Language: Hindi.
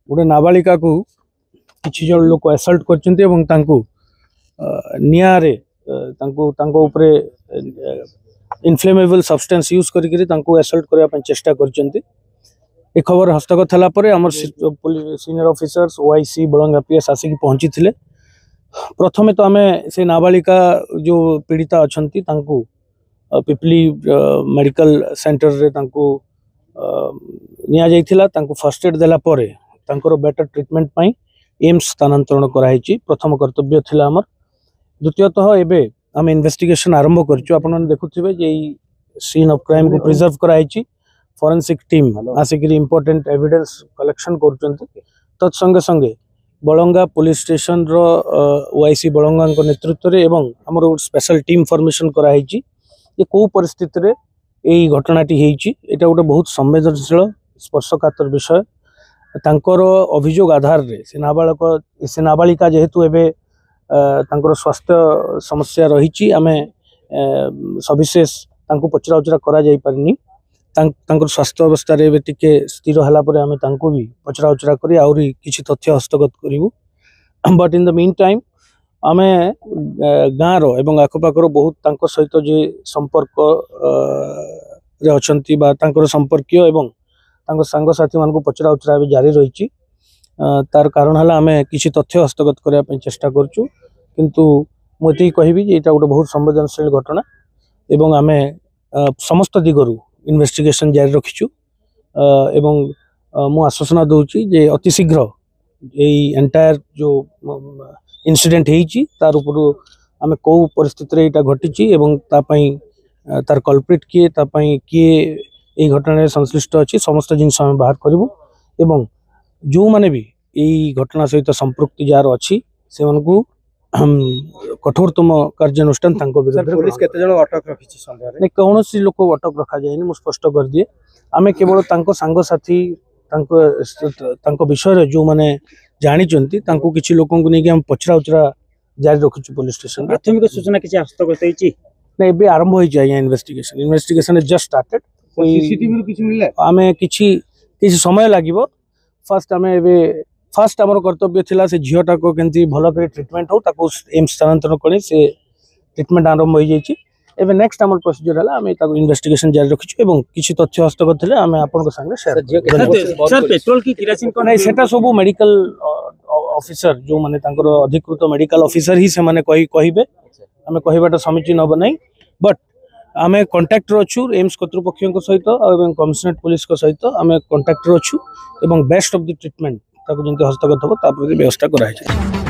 गोटे नाबालिका को किसी जन लोक असल्ट करचंती एवं तांको नियारे तांको ऊपर इनफ्लेमेबल सब्सटेंस यूज करके तांको असल्ट करने पे चेष्टा करचंती। ए खबर हस्तगत होला परे हमर सीनियर ऑफिसर्स ओआईसी बलंगा पीएस आसिक पहुंची थिले। प्रथमे तो आमे से नाबालिका जो पीड़िता अछंती तांको पिपली मेडिकल सेंटर रे तांको निया जाइथिला। तांको फर्स्ट एड देला परे तांकर बेटर ट्रीटमेंट पई एम्स स्थानांतरण कराइछि। प्रथम कर्तव्य थिला हमर। द्वितीयतः एबे आम इन्वेस्टिगेशन आरंभ करछु। आपण देखुथिबे जे सीन ऑफ क्राइम को प्रिजर्व कराइछि। फोरेंसिक टीम आसिक इंपोर्टेंट एविडेंस कलेक्शन करछंती। तत्संगे संगे बलंगा पुलिस स्टेशन रो ओआईसी बलंगा नेतृत्व रे एवं हमर स्पेशल टीम फॉर्मेशन कराइछि। ये को परिस्थिति रे एई घटनाटी हेइछि एटा गोटे बहुत संवेदनशील स्पर्शकातर विषय। तांकर अभियोग आधार रे से नाबालिका जेहेतु एबे तांकर स्वास्थ्य समस्या रहिछि आमे सविशेष तांको पचरा उचरा करा जाई परनी। तांकर स्वास्थ्य अवस्था रे टिके स्थिर हला परे आमे तांको भी पचरा उचरा करी आउरी किछि तथ्य हस्तगत करिवु। But in the meantime आमे गाँव एवं आखपाखर बहुत तांको सहित जे संपर्क रे अछंती बा तांकर संपर्कीय एवं तांको सांग साथी मान को पचरा उचरा भी जारी रहिछि। तार कारण हला आमे किछि तथ्य हस्तगत करिया पे चेष्टा करछु। किंतु मोती कहबी जे एटा गोटे बहुत संवेदनशील घटना एवं आमे समस्त दिगरु इन्वेस्टिगेशन जारी रखिछु। एवं मु आश्वासन दउछि जे अति शीघ्र एई एंटायर जो इंसिडेंट हेइछि तार ऊपर आमे को परिस्थिति रे एटा घटिछि एवं ता पई तार कल्प्रिट किए ता पई किए एई घटना रे संश्लिष्ट अछि समस्त जिंस हम बाहर करिवु। एवं जो माने भी एई घटना सहित संपृक्ति जार अछि से मानकु कठोरतम कार्यानुष्ठान तांको विरुद्ध। पुलिस केते जण अटक रखिछि संदेह रे? नै कौनसी लोक अटक रखा जायनि। मु स्पष्ट कर दिए आमे केवल तांको सांग साथी तांको विषय रे जो माने जानि चंती तांको किछि लोकन को नै कि हम पचरा उचरा जारी रखिछु पुलिस स्टेशन। प्राथमिक सूचना किछि हस्तगत हेइछि? नै बे आरंभ होई जाय investigation is just started. CCTV रो किछि मिलला? आमे किछि समय लागिवो। फर्स्ट आमर कर्तव्य थिला से झियोटा को केंती भलो करे ट्रीटमेंट हो ताको एम्स स्थानांतरण करे से ट्रीटमेंट आरंभ होई जायछि। एबे नेक्स्ट आमर प्रोसीजर हला आमे ताको इन्वेस्टिगेशन जारी रखिछु एवं किछि तथ्य हस्तगत थिले आमे आपन को संगे शेयर। सर पेट्रोल की किरासिन कोन नै सेटा सब मेडिकल ऑफिसर जो माने तांकर अधिकृत मेडिकल ऑफिसर ही से माने कहिबे। आमे कहिबाटा समीचीन होबो नै। बट आमे कांटेक्ट रछु एम्स कर्तृपक्षों सहित एवं कमिशनरेट पुलिस को सहित आमे कांटेक्ट रछु एवं बेस्ट ऑफ द ट्रीटमेंट ताको जंते हस्तगत हो ता प्रति व्यवस्था कराइ छै।